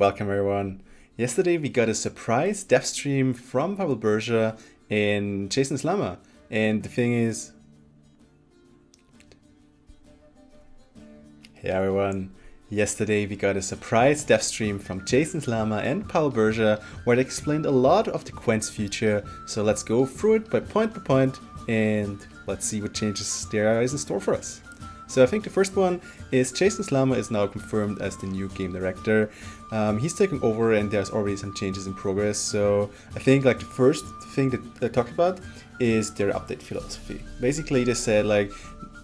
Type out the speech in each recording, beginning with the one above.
welcome everyone. Yesterday we got a surprise dev stream from Pavel Berger and Jason Slama. And the thing is... Hey everyone. Yesterday we got a surprise dev stream from Jason Slama and Pavel Berger where they explained a lot of the Gwent's future. So let's go through it by point and let's see what changes there is in store for us. So I think the first one is Jason Slama is now confirmed as the new game director. He's taking over and there's already some changes in progress. So I think like the first thing that they talked about is their update philosophy. Basically they said like,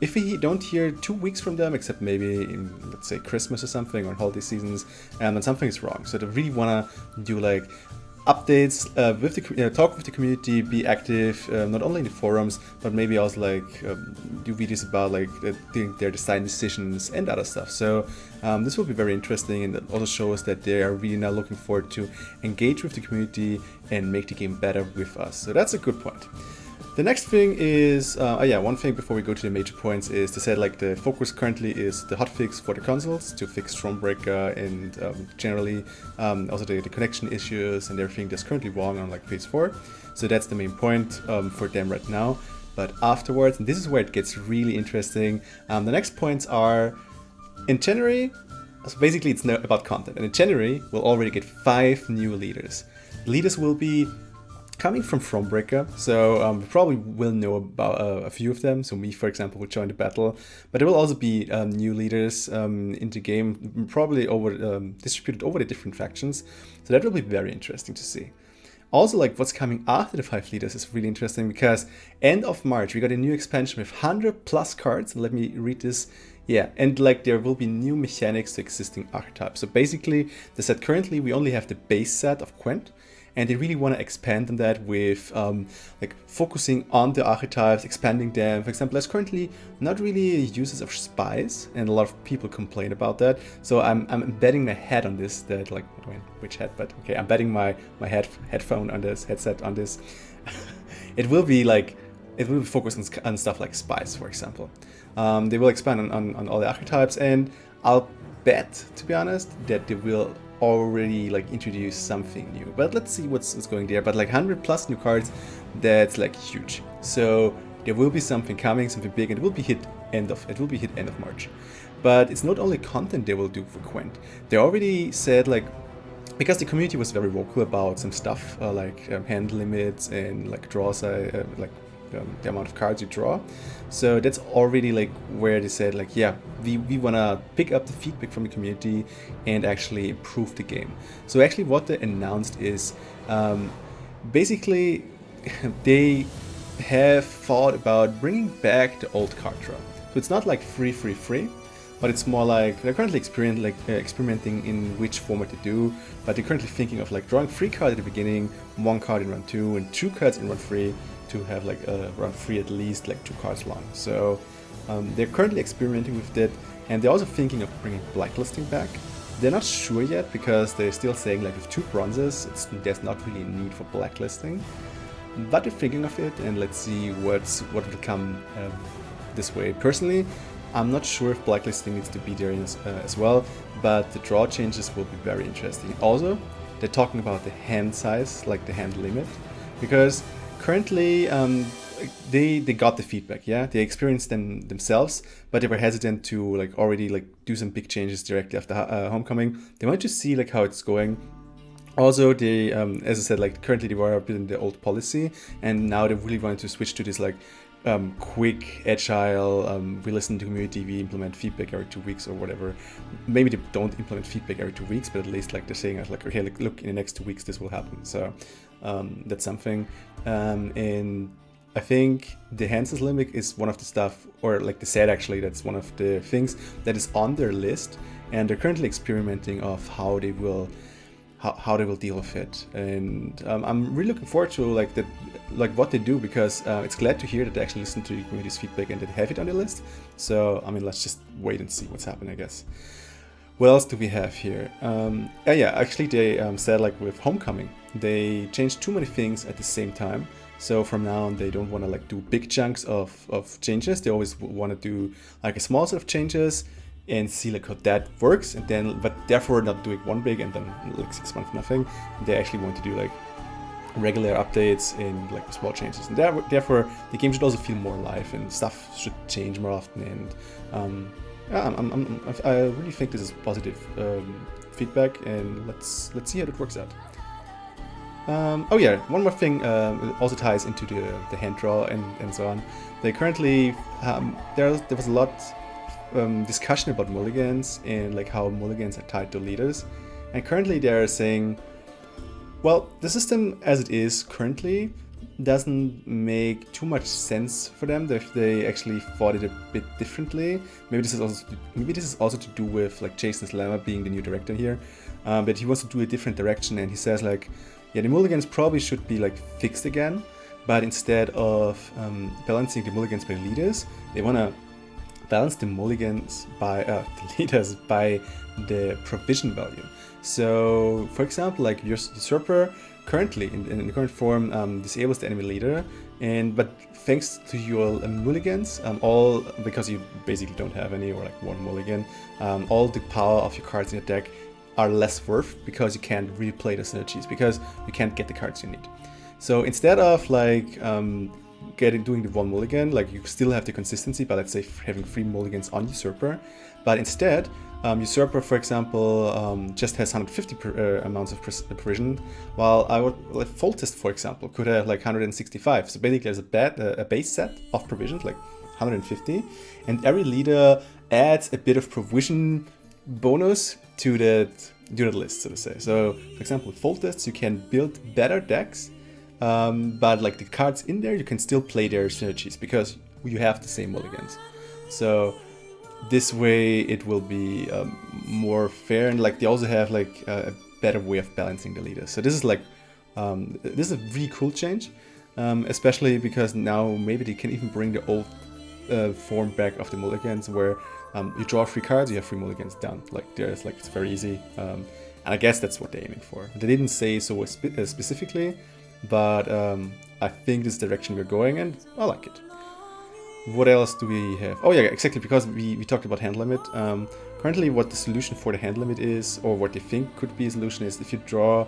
if we don't hear 2 weeks from them, except maybe in, let's say, Christmas or something, or holiday seasons, then something is wrong. So they really want to do like updates, with the talk with the community, be active, not only in the forums, but maybe also like do videos about like their design decisions and other stuff. So this will be very interesting, and it also shows that they are really now looking forward to engage with the community and make the game better with us. So that's a good point. The next thing is, one thing before we go to the major points is they said like the focus currently is the hotfix for the consoles to fix Stormbreaker and generally also the connection issues and everything that's currently wrong on like PS4. So that's the main point for them right now. But afterwards, and this is where it gets really interesting, the next points are in January. So basically it's not about content, and in January we'll already get 5 new leaders. Leaders will be coming from Stormbreaker, so we probably will know about a few of them. So me, for example, will join the battle, but there will also be new leaders in the game, probably over distributed over the different factions. So that will be very interesting to see. Also, like what's coming after the 5 leaders is really interesting because end of March we got a new expansion with 100+ cards. Let me read this. Yeah, and like there will be new mechanics to existing archetypes. So basically, they said currently we only have the base set of Gwent. And they really want to expand on that with like focusing on the archetypes, expanding them. For example, there's currently not really uses of spies, and a lot of people complain about that. So I'm betting my head on this. That like which head? But okay, I'm betting my headphone on this headset on this. It will be focused on stuff like spies, for example. They will expand on all the archetypes, and I'll bet, to be honest, that they will already like introduce something new, but let's see what's going there. But like 100+ new cards, that's like huge. So there will be something coming, something big, and it will be hit end of March. But it's not only content they will do for Gwent. They already said like, because the community was very vocal about some stuff hand limits and like draw size, the amount of cards you draw. So that's already like where they said like, yeah, we want to pick up the feedback from the community and actually improve the game. So actually what they announced is basically they have thought about bringing back the old card draw. So it's not like free, but it's more like they're currently experimenting in which format to do, but they're currently thinking of like drawing 3 cards at the beginning, 1 card in round 2 and 2 cards in round 3, to have like round 3 at least like 2 cards long. So they're currently experimenting with that, and they're also thinking of bringing blacklisting back. They're not sure yet because they're still saying like with 2 bronzes there's not really a need for blacklisting, but they're thinking of it, and let's see what will come this way. Personally, I'm not sure if blacklisting needs to be there as well, but the draw changes will be very interesting. Also, they're talking about the hand size, like the hand limit, because currently they got the feedback, yeah, they experienced them themselves, but they were hesitant to like already like do some big changes directly after homecoming. They want to see like how it's going. Also, they as I said, like currently they were a bit in the old policy, and now they really want to switch to this like quick, agile, we listen to community, we implement feedback every 2 weeks or whatever. Maybe they don't implement feedback every 2 weeks, but at least like they're saying like, okay, look, in the next 2 weeks this will happen. So that's something. And I think the hands limit is one of the stuff, or like they said actually, that's one of the things that is on their list, and they're currently experimenting of how they will deal with it. And I'm really looking forward to like what they do, because it's glad to hear that they actually listen to the community's feedback and that they have it on their list. So I mean, let's just wait and see what's happening, I guess. What else do we have here? Actually they said like with Homecoming, they changed too many things at the same time. So from now on, they don't want to like do big chunks of changes. They always want to do like a small set of changes and see like how that works, and then but therefore not doing one big and then like 6 months nothing. They actually want to do like regular updates and like small changes, and therefore the game should also feel more alive and stuff should change more often. And I really think this is positive feedback, and let's see how it works out. Oh yeah, one more thing also ties into the hand draw and so on. They currently there was a lot discussion about mulligans and like how mulligans are tied to leaders, and currently they're saying, well, the system as it is currently doesn't make too much sense for them if they actually thought it a bit differently. Maybe this is also to do with like Jason Slammer being the new director here, but he wants to do a different direction, and he says like, yeah, the mulligans probably should be like fixed again, but instead of balancing the mulligans by leaders, they want to balance the mulligans by the leaders by the provision value. So, for example, like your usurper currently in the current form disables the enemy leader, but thanks to your mulligans, all because you basically don't have any or like one mulligan, all the power of your cards in your deck are less worth because you can't replay the synergies, because you can't get the cards you need. So instead of like doing the one mulligan, like you still have the consistency by, let's say, having 3 mulligans on usurper, but instead usurper, for example, just has 150 amounts of provision, while like Foltest, for example, could have like 165. So basically there's a base set of provisions, like 150, and every leader adds a bit of provision bonus to that list, so to say. So for example, with Foltest you can build better decks, but like the cards in there, you can still play their synergies because you have the same mulligans. So this way it will be more fair, and like they also have like a better way of balancing the leaders. So this is like this is a really cool change, especially because now maybe they can even bring the old form back of the mulligans, where you draw 3 cards, you have 3 mulligans down. Like there's like, it's very easy, and I guess that's what they're aiming for. They didn't say so specifically, but I think this direction we're going, and I like it. What else do we have? Oh yeah, exactly, because we talked about hand limit. Currently what the solution for the hand limit is, or what they think could be a solution, is if you draw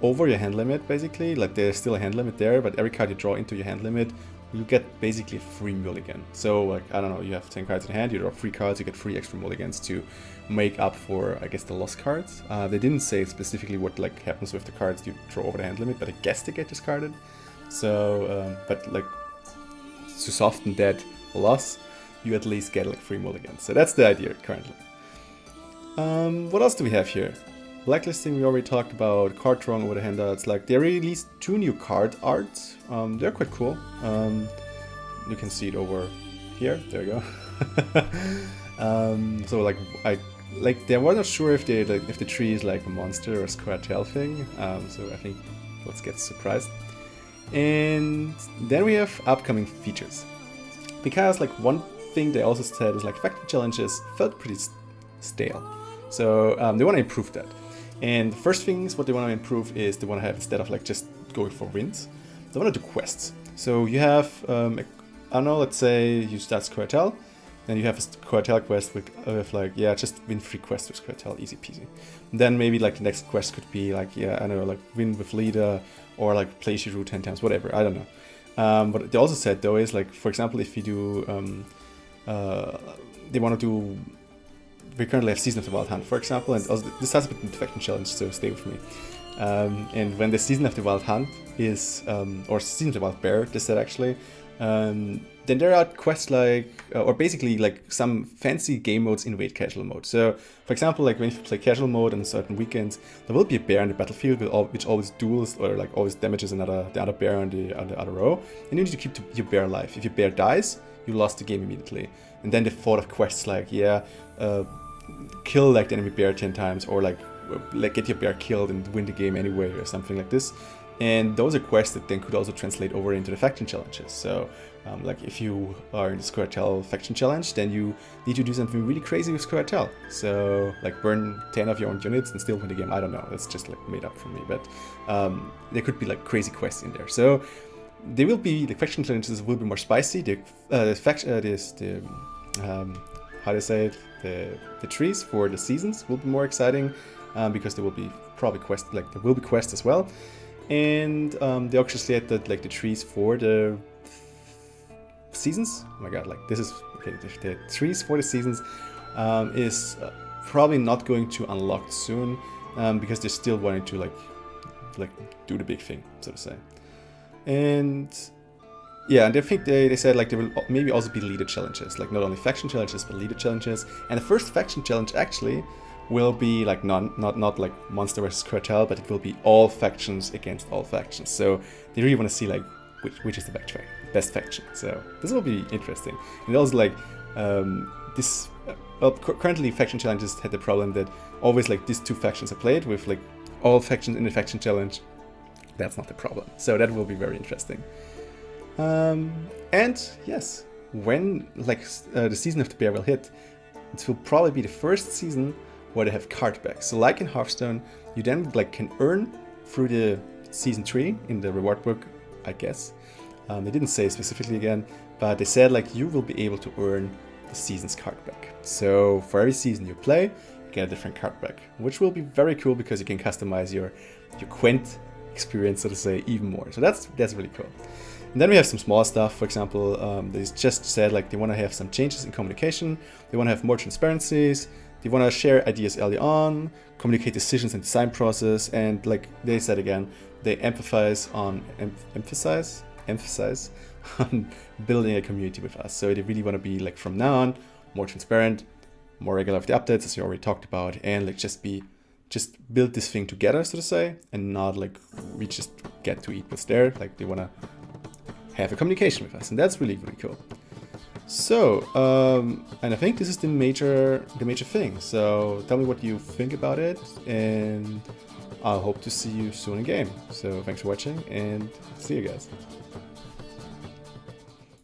over your hand limit, basically, like there's still a hand limit there, but every card you draw into your hand limit, you get basically a free mulligan. So like, I don't know, you have 10 cards in hand, you draw 3 cards, you get 3 extra mulligans to make up for, I guess, the lost cards. They didn't say specifically what like happens with the cards you draw over the hand limit, but I guess they get discarded. So, but like, to soften that loss, you at least get like 3 mulligans. So that's the idea currently. What else do we have here? Blacklisting, we already talked about. Card drawing over the handouts. Like, they released 2 new card arts. They're quite cool. You can see it over here. There you go. So like they were not sure if the tree is like a monster or a square tail thing. So I think let's get surprised. And then we have upcoming features, because like one thing they also said is like faction challenges felt pretty stale, so they want to improve that. And the first things what they want to improve is they want to have, instead of like just going for wins, they want to do quests. So you have I don't know, let's say you start Squirtle, then you have a Squirtle quest with like, yeah, just win 3 quests with Squirtle, easy peasy. And then maybe like the next quest could be like, yeah, I don't know, like win with leader, or like play Shiru 10 times, whatever, I don't know. What they also said though is like, for example, if you do, they want to do, we currently have Season of the Wild Hunt, for example, and also this has been the faction challenge, so stay with me. And when the Season of the Wild Hunt is, or Season of the Wild Bear, they said actually, then there are quests like, or basically like some fancy game modes invade casual mode. So, for example, like when you play casual mode on certain weekends, there will be a bear in the battlefield which always duels or like always damages the other bear on the other row, and you need to keep your bear alive. If your bear dies, you lost the game immediately. And then they thought of quests like, yeah, kill like the enemy bear 10 times, or like get your bear killed and win the game anyway, or something like this. And those are quests that then could also translate over into the faction challenges. So, like if you are in the Squirtle faction challenge, then you need to do something really crazy with Squirtle. So, like burn 10 of your own units and still win the game. I don't know. That's just like made up for me. But there could be like crazy quests in there. So they will be, the faction challenges will be more spicy. how to say it, the trees for the seasons will be more exciting, because there will be probably quests, like there will be quests as well. And they actually said that like the trees for the seasons, oh my god, like this is okay, the trees for the seasons is probably not going to unlock soon, because they're still wanting to like do the big thing, so to say. And yeah, and I think they said like there will maybe also be leader challenges, like not only faction challenges but leader challenges. And the first faction challenge actually will be like not like monster versus cartel, but it will be all factions against all factions. So they really want to see like which is the best faction. So this will be interesting. And also like this currently faction challenges had the problem that always like these two factions are played with like all factions in the faction challenge. That's not the problem. So that will be very interesting. And yes, when like the season of the bear will hit, it will probably be the first season where they have card backs. So like in Hearthstone, you then like can earn through the season 3 in the reward book, I guess. They didn't say specifically again, but they said like you will be able to earn the season's card back. So for every season you play, you get a different card back, which will be very cool because you can customize your Gwent experience, so to say, even more. So that's really cool. And then we have some small stuff. For example, they just said like they want to have some changes in communication. They want to have more transparencies. They want to share ideas early on, communicate decisions and design process, and like they said again, they emphasize on building a community with us. So they really want to be like from now on more transparent, more regular with the updates, as you already talked about, and like just build this thing together, so to say, and not like we just get to eat what's there. Like they want to have a communication with us, and that's really cool. So and I think this is the major thing. So tell me what you think about it, and I'll hope to see you soon in game. So thanks for watching, and see you guys.